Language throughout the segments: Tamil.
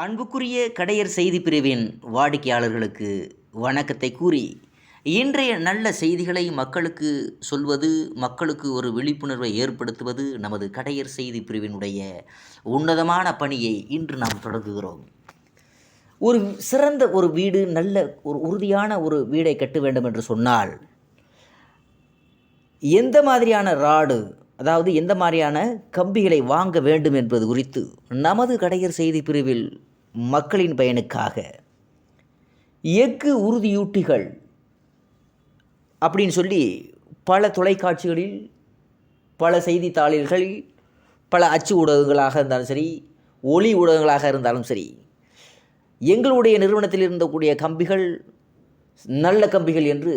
அன்புக்குரிய கடையர் செய்தி பிரிவின் வாடிக்கையாளர்களுக்கு வணக்கத்தை கூறி, இன்றைய நல்ல செய்திகளை மக்களுக்கு சொல்வது, மக்களுக்கு ஒரு விழிப்புணர்வை ஏற்படுத்துவது நமது கடையர் செய்தி பிரிவினுடைய உன்னதமான பணியை இன்று நாம் தொடங்குகிறோம். ஒரு சிறந்த ஒரு வீடு, நல்ல ஒரு உறுதியான ஒரு வீடை கட்ட வேண்டும் என்று சொன்னால் எந்த மாதிரியான ராடு, அதாவது எந்த மாதிரியான கம்பிகளை வாங்க வேண்டும் என்பது குறித்து நமது கடையர் செய்தி பிரிவில் மக்களின் பயனுக்காக எஃகு உறுதியூட்டிகள் அப்படின்னு சொல்லி பல தொலைக்காட்சிகளில், பல செய்தித்தாள்களில், பல அச்சு ஊடகங்களாக இருந்தாலும் சரி, ஒளி ஊடகங்களாக இருந்தாலும் சரி, எங்களுடைய நிறுவனத்தில் இருந்தக்கூடிய கம்பிகள் நல்ல கம்பிகள் என்று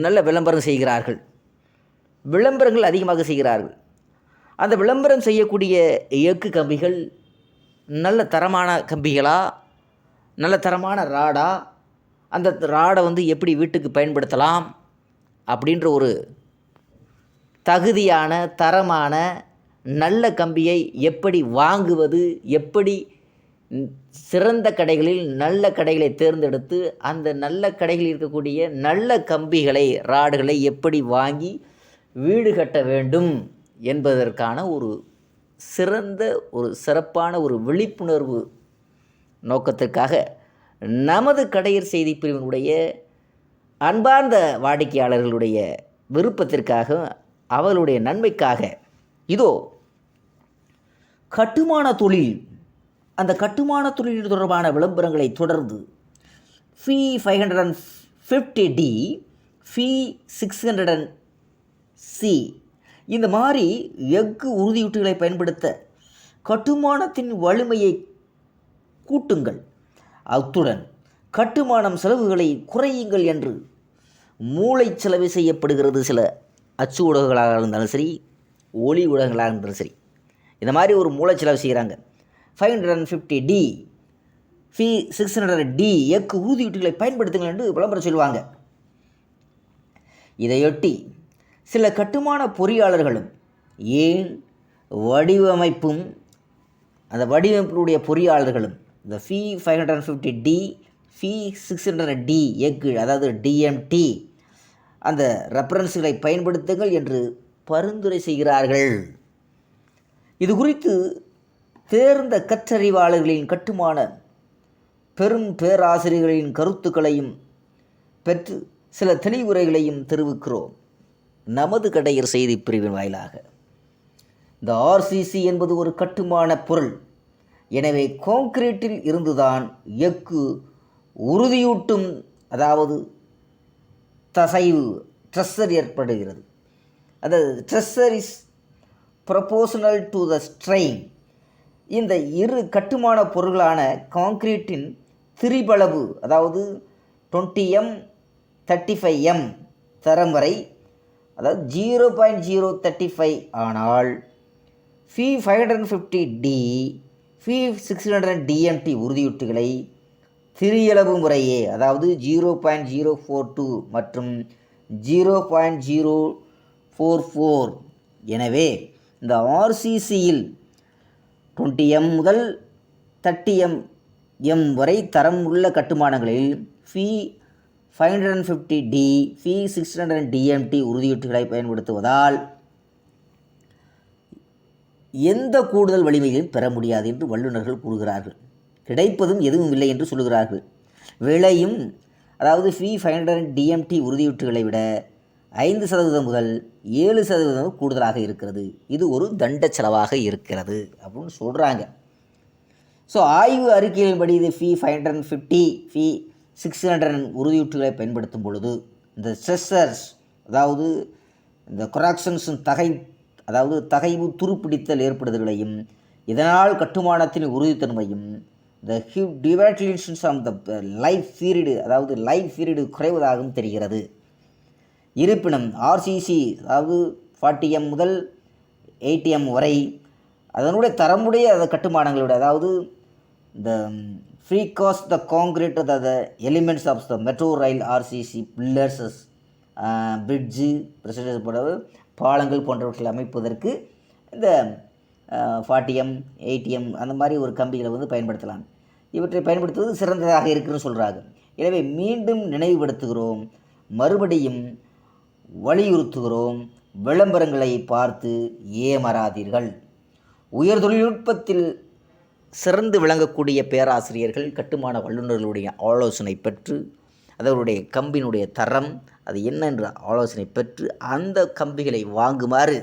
நல்ல விளம்பரம் செய்கிறார்கள். விளம்பரங்கள் அதிகமாக செய்கிறார்கள். அந்த விளம்பரம் செய்யக்கூடிய எஃகு கம்பிகள் நல்ல தரமான கம்பிகளா, நல்ல தரமான ராடா, அந்த ராடை எப்படி வீட்டுக்கு பயன்படுத்தலாம் அப்படின்ற ஒரு தகுதியான, தரமான, நல்ல கம்பியை எப்படி வாங்குவது, எப்படி சிறந்த கடைகளில் நல்ல கடைகளை தேர்ந்தெடுத்து அந்த நல்ல கடைகளில் இருக்கக்கூடிய நல்ல கம்பிகளை, ராடுகளை எப்படி வாங்கி வீடு கட்ட வேண்டும் என்பதற்கான ஒரு சிறந்த, ஒரு சிறப்பான ஒரு விழிப்புணர்வு நோக்கத்திற்காக நமது கடையர் செய்தி பிரிவினுடைய அன்பார்ந்த வாடிக்கையாளர்களுடைய விருப்பத்திற்காக, அவர்களுடைய நன்மைக்காக இதோ கட்டுமான தொழில், அந்த கட்டுமான தொழில் தொடர்பான விளம்பரங்களை தொடர்ந்து ஃபீ 550D, ஃபீ 600C இந்த மாதிரி எஃகு உறுதியூட்டிகளை பயன்படுத்த கட்டுமானத்தின் வலிமையை கூட்டுங்கள், அத்துடன் கட்டுமானம் செலவுகளை குறையுங்கள் என்று மூளைச்சலவை செய்யப்படுகிறது. சில அச்சு ஊடகங்களாக இருந்தாலும் சரி, ஒளி ஊடகங்களாக இருந்தாலும் சரி, இந்த மாதிரி ஒரு மூளைச்சலவை செய்கிறாங்க. 550D, ஃபீ 600D எஃகு உறுதியூட்டிகளை பயன்படுத்துங்கள் என்று விளம்பரம் சொல்லுவாங்க. இதையொட்டி சில கட்டுமான பொறியாளர்களும், ஏன் வடிவமைப்பும், அந்த வடிவமைப்பினுடைய பொறியாளர்களும் இந்த ஃபீ 550D, ஃபீ 600D எஃகு, அதாவது DMT அந்த ரெஃபரன்ஸுகளை பயன்படுத்துங்கள் என்று பரிந்துரை செய்கிறார்கள். இது குறித்து தேர்ந்த கற்றறிவாளர்களின், கட்டுமான பெரும் பேராசிரியர்களின் கருத்துக்களையும் பெற்று சில தெளிவுரைகளையும் தெரிவிக்கிறோம் நமது கடையர் செய்தி பிரிவின் வாயிலாக. இந்த RCC என்பது ஒரு கட்டுமான பொருள். எனவே கான்கிரீட்டில் இருந்துதான் எஃகு உறுதியூட்டும், அதாவது தசைவு, ட்ரெஸ்ஸர் ஏற்படுகிறது. அந்த dresser is proportional to the strain. இந்த இரு கட்டுமான பொருள்களான கான்கிரீட்டின் திரிபளவு, அதாவது 20M 35M தரம் வரை, அதாவது 0.035 ஆனால் ஃபீ 550D, ஃபீ 600DMT உறுதியூட்டுகளை திரியளவு முறையே, அதாவது 0.042 மற்றும் 0.044. எனவே இந்த RCCயில் 20M முதல் 30M வரை தரம் உள்ள கட்டுமானங்களில் ஃபீ 550D, ஃபீ 600DMT உறுதியூட்டுகளை பயன்படுத்துவதால் எந்த கூடுதல் வலிமையையும் பெற முடியாது என்று வல்லுநர்கள் கூறுகிறார்கள். கிடைப்பதும் எதுவும் இல்லை என்று சொல்கிறார்கள். விலையும், அதாவது ஃபீ 500DMT உறுதியூட்டுகளை விட 5% முதல் 7% கூடுதலாக இருக்கிறது. இது ஒரு தண்ட செலவாக இருக்கிறது அப்படின்னு சொல்கிறாங்க. ஸோ ஆய்வு அறிக்கையின்படி இது ஃபீ 550, ஃபீ 600 உறுதியூட்டுகளை பயன்படுத்தும் பொழுது இந்த ஸ்ட்ரெஸ்ஸர்ஸ், அதாவது இந்த கொராக்ஷன்ஸும் அதாவது தகைவு துருப்பிடித்தல் ஏற்படுதலையும், இதனால் கட்டுமானத்தின் உறுதித்தன்மையும், இந்த டிவேட்டிலேஷன்ஸ் ஆஃப் த லைஃப் பீரியடு, அதாவது லைஃப் பீரியடு குறைவதாகவும் தெரிகிறது. இருப்பினும் RCC, அதாவது 40M முதல் 80M வரை அதனுடைய தரமுடைய கட்டுமானங்களோட, அதாவது இந்த precast the concrete the elements of the metro rail RCC pillars, bridge, பாலங்கள் போன்றவற்றை அமைப்பதற்கு இந்த 40M 80M அந்த மாதிரி ஒரு கம்பிகளை பயன்படுத்தலாம். இவற்றை பயன்படுத்துவது சிறந்ததாக இருக்குன்னு சொல்கிறாங்க. எனவே மீண்டும் நினைவுபடுத்துகிறோம், மறுபடியும் வலியுறுத்துகிறோம், விளம்பரங்களை பார்த்து ஏமாறாதீர்கள். உயர் தொழில்நுட்பத்தில் சிறந்து விளங்கக்கூடிய பேராசிரியர்கள், கட்டுமான வல்லுநர்களுடைய ஆலோசனை பெற்று, அதனுடைய கம்பியினுடைய தரம் அது என்ன என்ற ஆலோசனை பெற்று அந்த கம்பிகளை வாங்குமாறு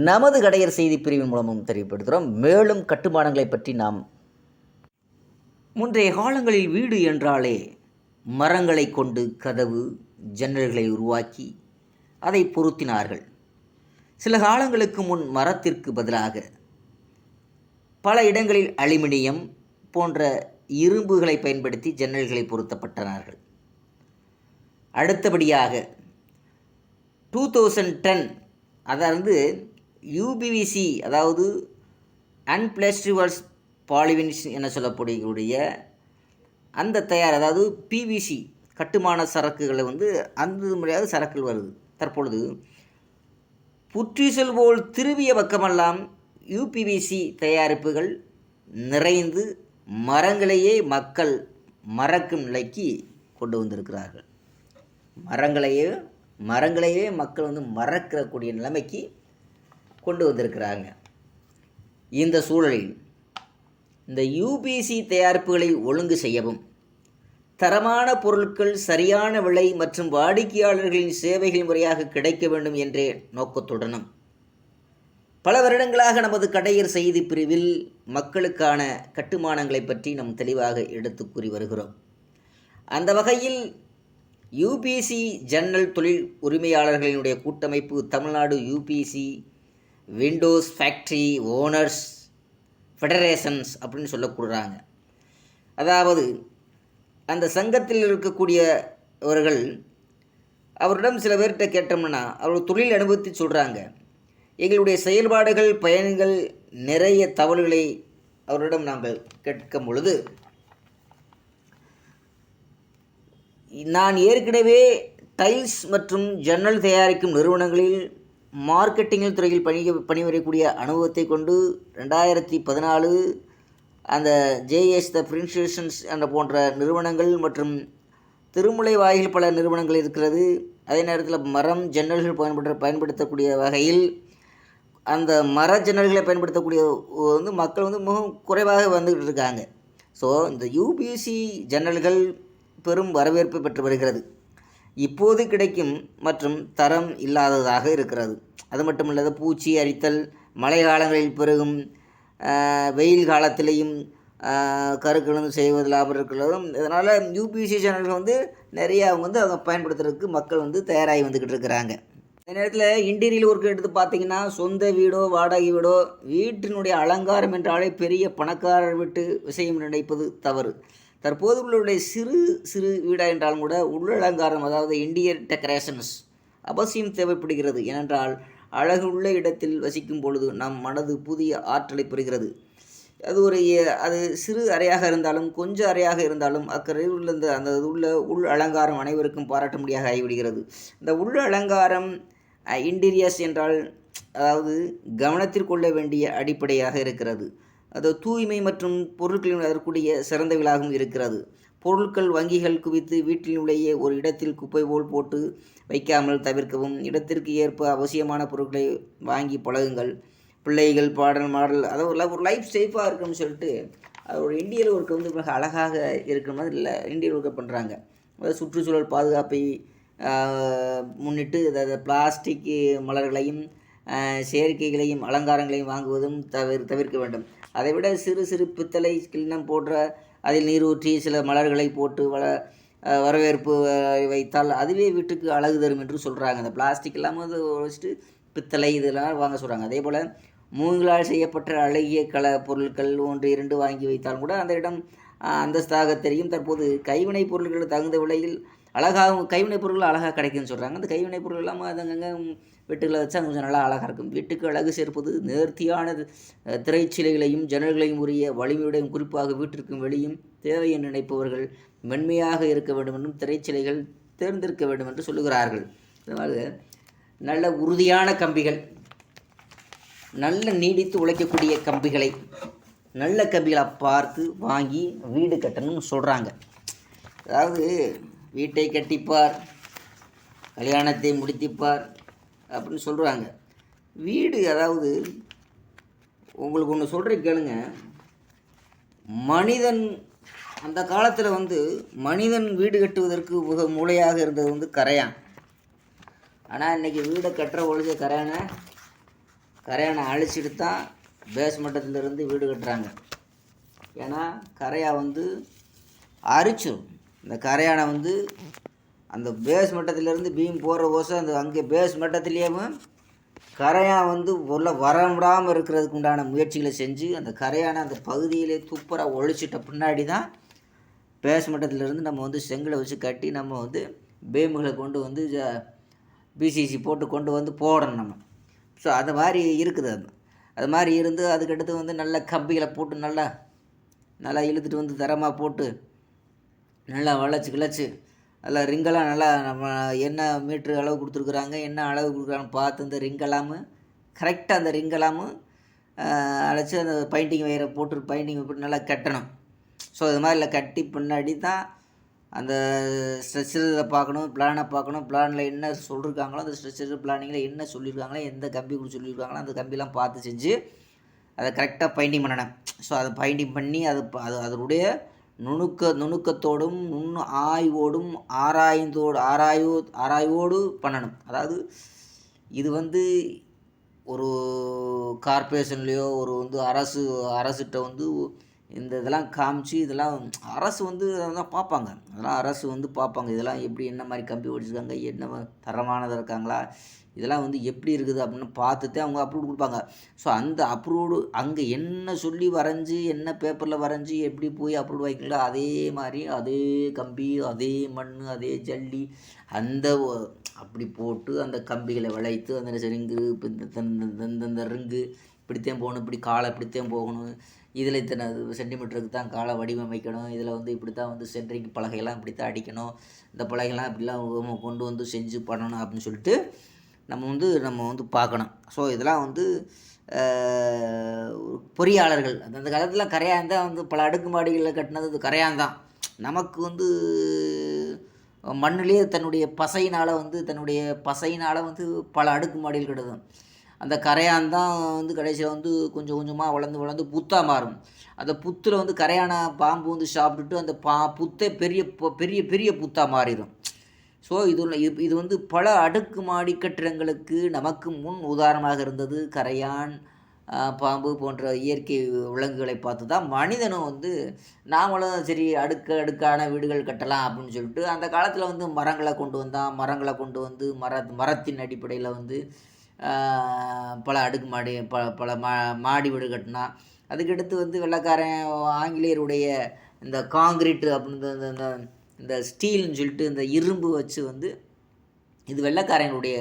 நமது கடையர் செய்தி பிரிவின் மூலமும் தெரியப்படுத்துகிறோம். மேலும் கட்டுமானங்களை பற்றி நாம் முந்தைய காலங்களில் வீடு என்றாலே மரங்களை கொண்டு கதவு ஜன்னல்களை உருவாக்கி அதை பொருத்தினார்கள். சில காலங்களுக்கு முன் மரத்திற்கு பதிலாக பல இடங்களில் அலுமினியம் போன்ற இரும்புகளை பயன்படுத்தி ஜன்னல்களை பொருத்தப்பட்டனார்கள். அடுத்தபடியாக 2010 அதாவது யூபிவிசி, அதாவது அன்பிளாஸ்டிவர்ஸ் பாலிவின்ஸ் என சொல்லக்கூடிய அந்த தயார், அதாவது பிவிசி கட்டுமான சரக்குகளை அந்த முறையாக சரக்குகள் வருது. தற்பொழுது புற்றீசல் போல் திருவிய பக்கமெல்லாம் யூபிவிசி தயாரிப்புகள் நிறைந்து மரங்களையே மக்கள் மறக்கும் நிலைக்கு கொண்டு வந்திருக்கிறார்கள். மரங்களையே மக்கள் மறக்கக்கூடிய நிலைமைக்கு கொண்டு வந்திருக்கிறாங்க. இந்த சூழலில் இந்த யூபிசி தயாரிப்புகளை ஒழுங்கு செய்யவும், தரமான பொருட்கள் சரியான விலை மற்றும் வாடிக்கையாளர்களின் சேவைகள் முறையாக கிடைக்க வேண்டும் என்ற நோக்கத்துடனும் பல வருடங்களாக நமது கடையர் செய்தி பிரிவில் மக்களுக்கான கட்டுமானங்களை பற்றி நாம் தெளிவாக எடுத்து கூறி வருகிறோம். அந்த வகையில் யூபிசி ஜன்னல் தொழில் உரிமையாளர்களினுடைய கூட்டமைப்பு Tamil Nadu UPC Windows factory owners federations அப்படின்னு சொல்லக்கூடாங்க. அதாவது அந்த சங்கத்தில் இருக்கக்கூடியவர்கள், அவரிடம் சில பேர்கிட்ட கேட்டோம்னா அவர்கள் தொழில் அனுபவத்தை சொல்கிறாங்க. எங்களுடைய செயல்பாடுகள் பயன்கள் நிறைய தகவல்களை அவரிடம் நாங்கள் கேட்கும் பொழுது, நான் ஏற்கனவே டைல்ஸ் மற்றும் ஜன்னல் தயாரிக்கும் நிறுவனங்களில் மார்க்கெட்டிங் துறையில் பணிபுரியக்கூடிய அனுபவத்தை கொண்டு 2014 அந்த ஜேஎஸ் த பிரின்சேஷன்ஸ் என்ற போன்ற நிறுவனங்கள் மற்றும் திருமுலை வாயில் பல நிறுவனங்கள் இருக்கிறது. அதே நேரத்தில் மரம் ஜன்னல்கள் பயன்படுத்தக்கூடிய வகையில் அந்த மர ஜன்னல்களை பயன்படுத்தக்கூடிய மக்கள் மிகவும் குறைவாக வந்துக்கிட்டு இருக்காங்க. ஸோ இந்த யூபிசி ஜன்னல்கள் பெரும் வரவேற்பு பெற்று வருகிறது. இப்போது கிடைக்கும் மற்றும் தரம் இல்லாததாக இருக்கிறது. அது மட்டும் இல்லாத பூச்சி அரித்தல், மழை காலங்களில் பெருகும் வெயில் காலத்திலையும் கருக்களும் செய்வது லாபம் இருக்கிறதும். இதனால் யூபிசி சேனல்கள் நிறைய அவங்க பயன்படுத்துறதுக்கு மக்கள் தயாராகி வந்துக்கிட்டு இருக்கிறாங்க. இந்த நேரத்தில் இன்டீரியர் ஒர்க் எடுத்து பார்த்திங்கன்னா, சொந்த வீடோ வாடகை வீடோ வீட்டினுடைய அலங்காரம் என்றாலே பெரிய பணக்காரர் வீட்டு விஷயம் நினைப்பது தவறு. தற்போது உள்ள சிறு சிறு வீடாக என்றாலும் கூட உள்ளலங்காரம், அதாவது இன்டீரியர் டெக்கரேஷன்ஸ் அவசியம் தேவைப்படுகிறது. ஏனென்றால் அழகுள்ள இடத்தில் வசிக்கும் பொழுது நம் மனது புதிய ஆற்றலை பெறுகிறது. அது சிறு அறையாக இருந்தாலும் கொஞ்சம் அறையாக இருந்தாலும் அக்கறையில் உள்ள அந்த உள் அலங்காரம் அனைவருக்கும் பாராட்ட முடியாத ஆகிவிடுகிறது. இந்த உள் அலங்காரம் இன்டீரியர்ஸ் என்றால் அதாவது கவனத்திற்கொள்ள வேண்டிய அடிப்படையாக இருக்கிறது. அது தூய்மை மற்றும் பொருட்களின் அதற்குரிய சிறந்த விழாகவும் இருக்கிறது. பொருட்கள் வங்கிகள் குவித்து வீட்டினுடைய ஒரு இடத்தில் குப்பை போல் போட்டு வைக்காமல் தவிர்க்கவும், இடத்திற்கு ஏற்ப அவசியமான பொருட்களை வாங்கி பழகுங்கள். பிள்ளைகள் மாடல் அதாவது ஒரு லைஃப் சேஃபாக இருக்குன்னு சொல்லிட்டு ஒரு இன்டீரியர் ஒர்க்கை மிக அழகாக இருக்கிற மாதிரி இல்லை இன்டீரியர் ஒர்க்கை பண்ணுறாங்க. அதாவது சுற்றுச்சூழல் பாதுகாப்பை முன்னிட்டு பிளாஸ்டிக் மலர்களையும் செயற்கைகளையும் அலங்காரங்களையும் வாங்குவதும் தவிர்க்க வேண்டும். அதைவிட சிறு சிறு பித்தளை கிண்ணம் போன்ற அதில் நீர் ஊற்றி சில மலர்களை போட்டு வரவேற்பு வைத்தால் அதுவே வீட்டுக்கு அழகு தரும் என்று சொல்கிறாங்க. அந்த பிளாஸ்டிக் இல்லாமல் வச்சுட்டு பித்தளை இதெல்லாம் வாங்க சொல்கிறாங்க. அதே போல் மூங்களால் செய்யப்பட்ட அழகிய பொருட்கள் 1-2 வாங்கி வைத்தாலும் கூட அந்த இடம் அந்தஸ்தாக தெரியும். தற்போது கைவினை பொருட்கள் தகுந்த விலையில் அழகாகவும் கைவினைப் பொருட்கள் அழகாக கிடைக்குன்னு சொல்கிறாங்க. அந்த கைவினைப் பொருள் இல்லாமல் அது அங்கங்கே வீட்டுகளை வச்சா கொஞ்சம் நல்லா அழகாக இருக்கும். வீட்டுக்கு அழகு சேர்ப்பது நேர்த்தியான திரைச்சிலைகளையும் ஜன்னல்களையும் உரிய வலிமையுடையும், குறிப்பாக வீட்டிற்கும் வெளியும் தேவை என்று நினைப்பவர்கள் மென்மையாக இருக்க வேண்டும் என்றும் திரைச்சிலைகள் தேர்ந்தெடுக்க வேண்டும் என்று சொல்லுகிறார்கள். அதனால் நல்ல உறுதியான கம்பிகள், நல்ல நீடித்து உழைக்கக்கூடிய கம்பிகளை நல்ல கம்பிகளை பார்த்து வாங்கி வீடு கட்டணும்னு சொல்கிறாங்க. அதாவது வீட்டை கட்டிப்பார், கல்யாணத்தை முடித்திப்பார் அப்படின்னு சொல்கிறாங்க. வீடு, அதாவது உங்களுக்கு ஒன்று சொல்கிறேன் கேளுங்க. மனிதன் அந்த காலத்தில் மனிதன் வீடு கட்டுவதற்கு மிக மூளையாக இருந்தது கரையான். ஆனால் இன்றைக்கி வீடை கட்டுற ஒழிஞ்ச கரையானை அழிச்சிட்டு தான் பேஸ்மட்டத்திலிருந்து வீடு கட்டுறாங்க. ஏன்னா கரையா அரிச்சிடும். இந்த கரையானை அந்த பேஸ் மட்டத்திலேருந்து பீம் போகிற ஓசை அங்கே பேஸ் மட்டத்திலேயே கரையான் உள்ள வரவிடாமல் இருக்கிறதுக்கு உண்டான முயற்சிகளை செஞ்சு அந்த கரையானை அந்த பகுதியிலே துப்புராக ஒழிச்சிட்ட பின்னாடி தான் பேஸ் மட்டத்திலேருந்து நம்ம செங்கலை வச்சு கட்டி நம்ம பீமுகளை கொண்டு பிசிசி போட்டு கொண்டு போடணும் நம்ம. ஸோ அது மாதிரி இருக்குது. அது மாதிரி இருந்து அதுக்கடுத்து நல்ல கம்பிகளை போட்டு நல்லா இழுத்துட்டு தரமாக போட்டு நல்லா கிளச்சி அதில் ரிங்கெல்லாம் நல்லா நம்ம என்ன மீட்ரு அளவு கொடுத்துருக்குறாங்க, என்ன அளவு கொடுக்குறாங்கன்னு பார்த்து இந்த ரிங்கெல்லாமு கரெக்டாக அந்த ரிங்கெல்லாமு அழைச்சி அந்த பைண்டிங் வயரை போட்டு நல்லா கட்டணும். ஸோ இது மாதிரி கட்டி பின்னாடி தான் அந்த ஸ்ட்ரக்சரை பார்க்கணும், பிளானை பார்க்கணும். பிளானில் என்ன சொல்லியிருக்காங்களோ அந்த ஸ்ட்ரக்சர் பிளானிங்கில் என்ன சொல்லியிருக்காங்களோ, எந்த கம்பி கூட சொல்லியிருக்காங்களோ அந்த கம்பிலாம் பார்த்து செஞ்சு அதை கரெக்டாக பைண்டிங் பண்ணணும். ஸோ அதை பைண்டிங் பண்ணி அதனுடைய நுணுக்கத்தோடும் ஆய்வோடும் ஆராய்வோடு பண்ணணும். அதாவது இது ஒரு கார்ப்பரேஷன்லேயோ ஒரு அரசுகிட்ட இந்த இதெல்லாம் காமிச்சு இதெல்லாம் அரசு அதெல்லாம் பார்ப்பாங்க. அதெல்லாம் அரசு பார்ப்பாங்க. இதெல்லாம் எப்படி என்ன மாதிரி கம்பி ஒடிச்சிருக்காங்க, என்ன தரமானதாக இருக்காங்களா, இதெல்லாம் எப்படி இருக்குது அப்படின்னு பார்த்துட்டு அவங்க அப்ரூவ் கொடுப்பாங்க. ஸோ அந்த அப்ரூவ்டு அங்கே என்ன சொல்லி வரைஞ்சி என்ன பேப்பரில் வரைஞ்சி எப்படி போய் அப்ரூவ் ஆகிங்களோ அதே மாதிரி அதே கம்பி, அதே மண், அதே ஜல்லி அப்படி போட்டு அந்த கம்பிகளை வளைத்து அந்த ரிங்கு இந்த ரிங்கு இப்படித்தான் போகணும், இப்படி காலை இப்படித்தான் போகணும், இதில் இத்தனை சென்டிமீட்டருக்கு தான் காலை வடிவமைக்கணும், இதில் இப்படி தான் சென்ட்ரிங் பலகையெல்லாம் இப்படி தான் அடிக்கணும், இந்த பலகைலாம் இப்படிலாம் கொண்டு செஞ்சு பண்ணணும் அப்படின்னு சொல்லிட்டு நம்ம பார்க்கணும். ஸோ இதெல்லாம் பொறியாளர்கள் அந்த காலத்தில் கரையான் தான் பல அடுக்குமாடிகளில் கட்டினது கரையான் தான். நமக்கு மண்ணிலே தன்னுடைய பசையினால் பல அடுக்குமாடிகள் கட்டுது. அந்த கரையான் தான் கடைசியில் கொஞ்சம் கொஞ்சமாக வளர்ந்து புத்தாக மாறும். அந்த புத்தில் கரையான பாம்பு சாப்பிட்டுட்டு அந்த புத்தை பெரிய பெரிய பெரிய புத்தாக மாறிடும். ஸோ இது பல அடுக்குமாடி கட்டிடங்களுக்கு நமக்கு முன் உதாரணமாக இருந்தது கரையான், பாம்பு போன்ற இயற்கை விலங்குகளை பார்த்து தான் மனிதனும் நாமளும் சரி அடுக்கான வீடுகள் கட்டலாம் அப்படின்னு சொல்லிட்டு அந்த காலத்தில் மரங்களை கொண்டு மரத்தின் அடிப்படையில் பல அடுக்குமாடி பல மாடி வீடு கட்டினா. அதுக்கடுத்து வெள்ளைக்காரன் ஆங்கிலேயருடைய இந்த காங்கிரீட்டு அப்படின்னு இந்த ஸ்டீல்னு சொல்லிட்டு இந்த இரும்பு வச்சு இது வெள்ளைக்காரங்களுடைய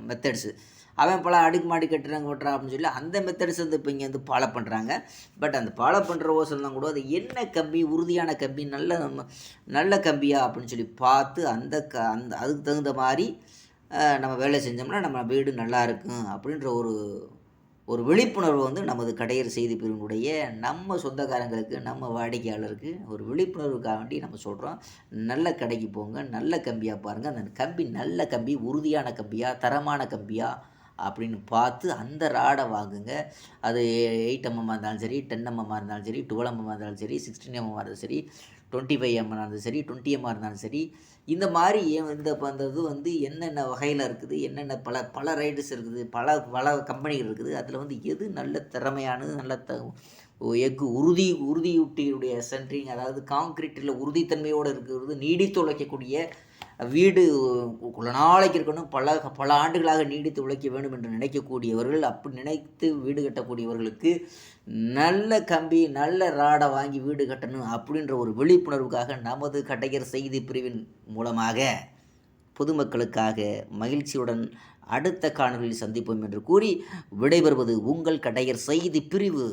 மெத்தட்ஸு. அவன் பல அடுக்குமாடி கட்டுறாங்க ஓட்டுறான் அப்படின்னு சொல்லி அந்த மெத்தட்ஸ் இப்போ இங்கே ஃபாலோ பண்ணுறாங்க. பட் அந்த ஃபாலோ பண்ணுற ஓசல்லாம் கூட அது என்ன கம்பி, உறுதியான கம்பி, நல்ல கம்பியா அப்படின்னு சொல்லி பார்த்து அதுக்கு தகுந்த மாதிரி நம்ம வேலை செஞ்சோம்னா நம்ம வீடு நல்லா இருக்கும் அப்படின்ற ஒரு விழிப்புணர்வு நமது கடையர் செய்தி பிரிவினுடைய நம்ம சொந்தக்காரங்களுக்கு, நம்ம வாடிக்கையாளருக்கு ஒரு விழிப்புணர்வுக்காக வேண்டி நம்ம சொல்கிறோம். நல்ல கடைக்கு போங்க, நல்ல கம்பியாக பாருங்கள். அந்த கம்பி நல்ல கம்பி, உறுதியான கம்பியா, தரமான கம்பியா அப்படின்னு பார்த்து அந்த ராடை வாங்குங்க. அது 8 mm இருந்தாலும் சரி, 10 mm இருந்தாலும் சரி, 12 mm இருந்தாலும் சரி, 16 mm இருந்தாலும் சரி, 25 mm இருந்தாலும் சரி, 20 mm இருந்தாலும் சரி, இந்த மாதிரி இது என்னென்ன வகையில் இருக்குது, என்னென்ன பல ரைடர்ஸ் இருக்குது, பல கம்பெனிகள் இருக்குது. அதில் எது நல்ல திறமையானது, நல்ல உறுதியூட்டியுடைய சென்ட்ரிங், அதாவது காங்கிரீட்டில் உறுதித்தன்மையோடு இருக்கிறது, நீடித்து உழைக்கக்கூடிய வீடு நாளைக்கு இருக்கணும், பல ஆண்டுகளாக நீடித்து உழைக்க வேண்டும் என்று நினைக்கக்கூடியவர்கள், அப்படி நினைத்து வீடு கட்டக்கூடியவர்களுக்கு நல்ல கம்பி, நல்ல ராடை வாங்கி வீடு கட்டணும் அப்படின்ற ஒரு விழிப்புணர்வுக்காக நமது கடையர் செய்தி பிரிவின் மூலமாக பொதுமக்களுக்காக மகிழ்ச்சியுடன் அடுத்த காணொலியில் சந்திப்போம் என்று கூறி விடைபெறுவது உங்கள் கடையர் செய்தி பிரிவு.